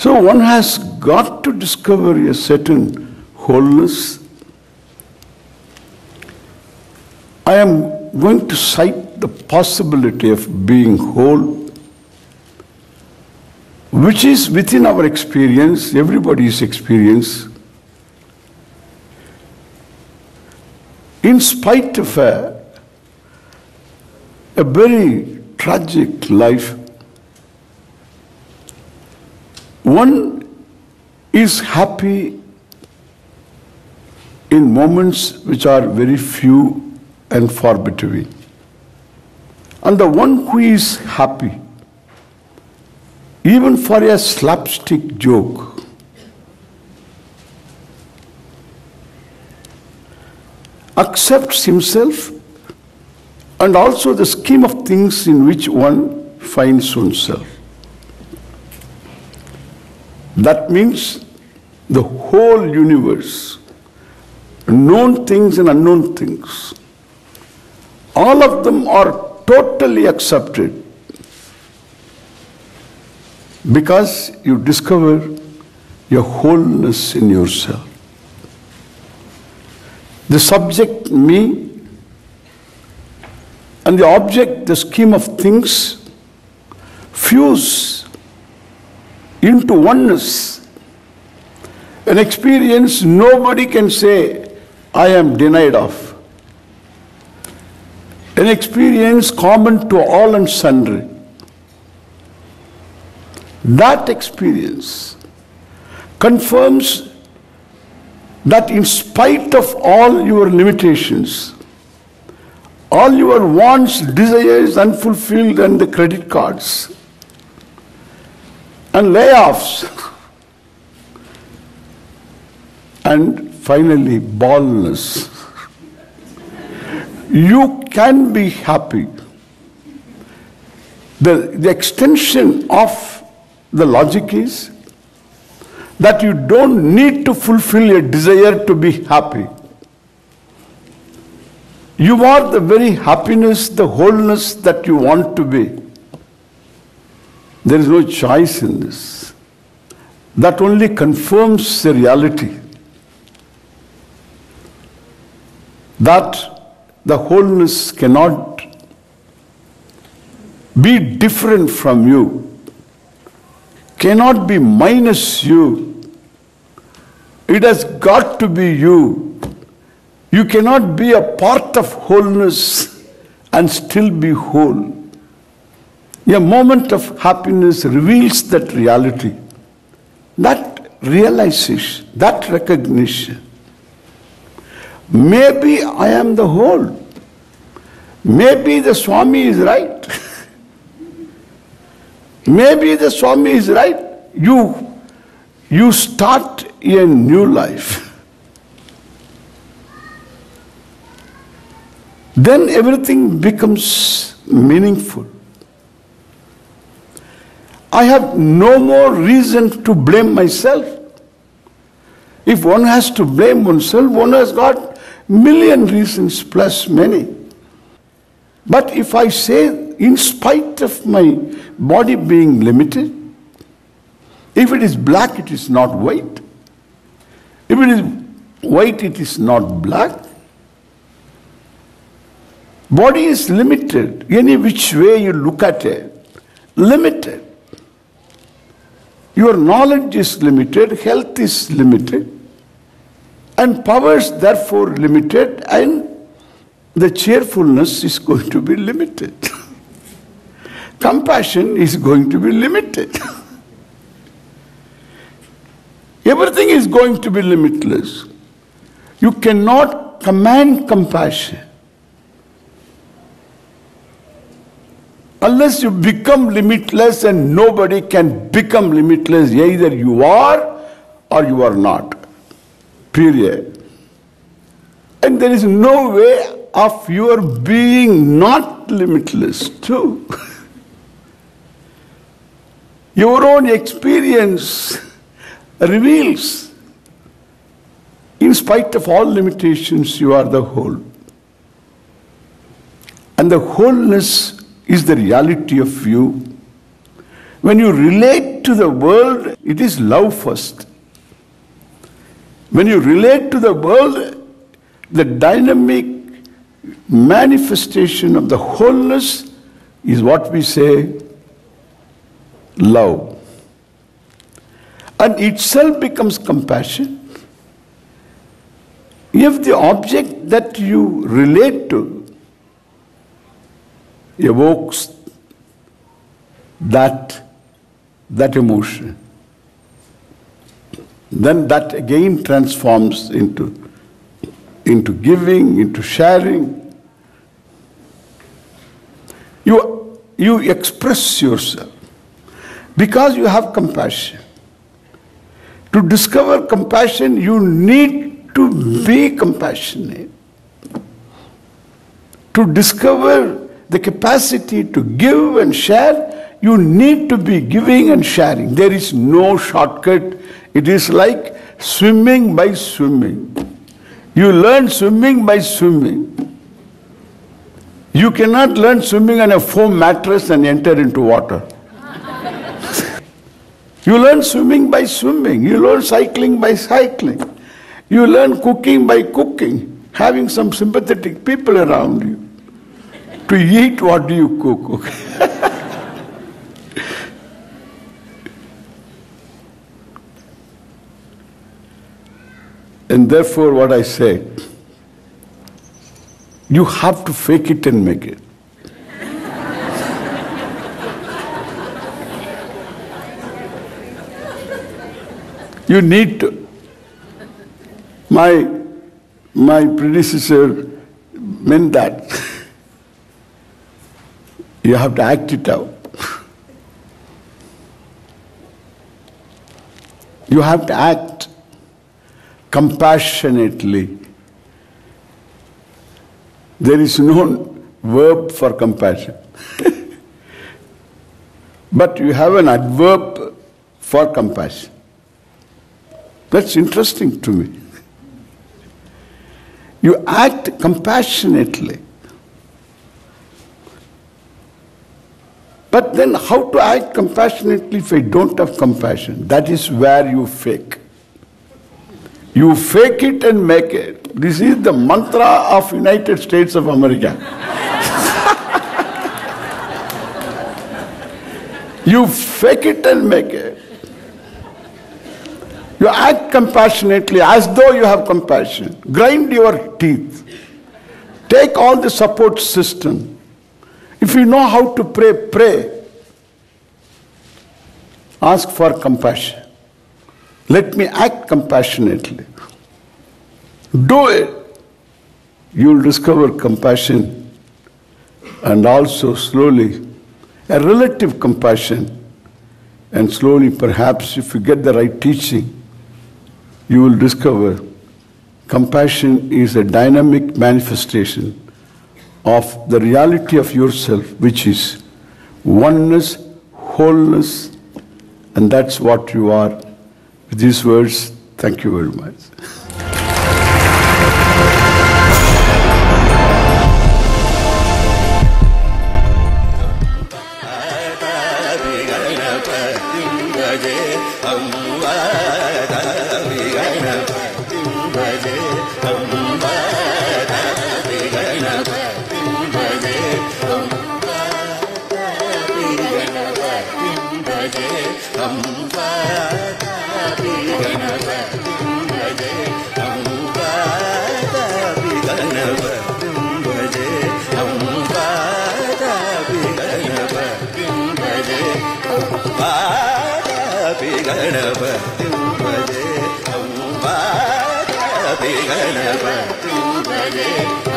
So one has got to discover a certain wholeness. I am going to cite the possibility of being whole, which is within our experience, everybody's experience. In spite of a very tragic life, one is happy in moments which are very few and far between. And the one who is happy, even for a slapstick joke, accepts himself and also the scheme of things in which one finds oneself. That means the whole universe, known things and unknown things, all of them are totally accepted because you discover your wholeness in yourself. The subject, me, and the object, the scheme of things, fuse into oneness. An experience nobody can say, I am denied of. An experience common to all and sundry. That experience confirms that in spite of all your limitations, all your wants, desires unfulfilled, and the credit cards, and layoffs, and finally baldness, you can be happy. The extension of the logic is that you don't need to fulfill your desire to be happy. You are the very happiness, the wholeness that you want to be. There is no choice in this. That only confirms the reality that the wholeness cannot be different from you, cannot be minus you. It has got to be you. You cannot be a part of wholeness and still be whole. A moment of happiness reveals that reality, that realization, that recognition. Maybe I am the whole. Maybe the Swami is right. Maybe the Swami is right. You start a new life. Then everything becomes meaningful. I have no more reason to blame myself. If one has to blame oneself, one has got million reasons plus many. But if I say, in spite of my body being limited, if it is black, it is not white. If it is white, it is not black. Body is limited. Any which way you look at it, limited. Your knowledge is limited, health is limited, and powers therefore limited, and the cheerfulness is going to be limited. Compassion is going to be limited. Everything is going to be limitless. You cannot command compassion unless you become limitless, and nobody can become limitless. Either you are or you are not. Period. And there is no way of your being not limitless too. Your own experience reveals, in spite of all limitations, you are the whole. And the wholeness is the reality of you. When you relate to the world, it is love first. When you relate to the world, the dynamic manifestation of the wholeness is what we say love. And itself becomes compassion. If the object that you relate to evokes that emotion, then that again transforms into giving, into sharing. You express yourself because you have compassion. To discover compassion, you need to be compassionate. To discover the capacity to give and share, you need to be giving and sharing. There is no shortcut. It is like swimming by swimming. You learn swimming by swimming. You cannot learn swimming on a foam mattress and enter into water. You learn swimming by swimming. You learn cycling by cycling. You learn cooking by cooking, having some sympathetic people around you. To eat, what do you cook? And therefore, what I say, you have to fake it and make it. You need to. My predecessor meant that. You have to act it out. You have to act compassionately. There is no verb for compassion. But you have an adverb for compassion. That's interesting to me. You act compassionately. But then how to act compassionately if I don't have compassion? That is where you fake. You fake it and make it. This is the mantra of United States of America. You fake it and make it. You act compassionately as though you have compassion. Grind your teeth. Take all the support system. If you know how to pray, pray. Ask for compassion. Let me act compassionately. Do it. You will discover compassion and also slowly a relative compassion, and slowly perhaps if you get the right teaching, you will discover compassion is a dynamic manifestation of the reality of yourself, which is oneness, wholeness, and that's what you are. With these words, thank you very much. Ganapatim bhaje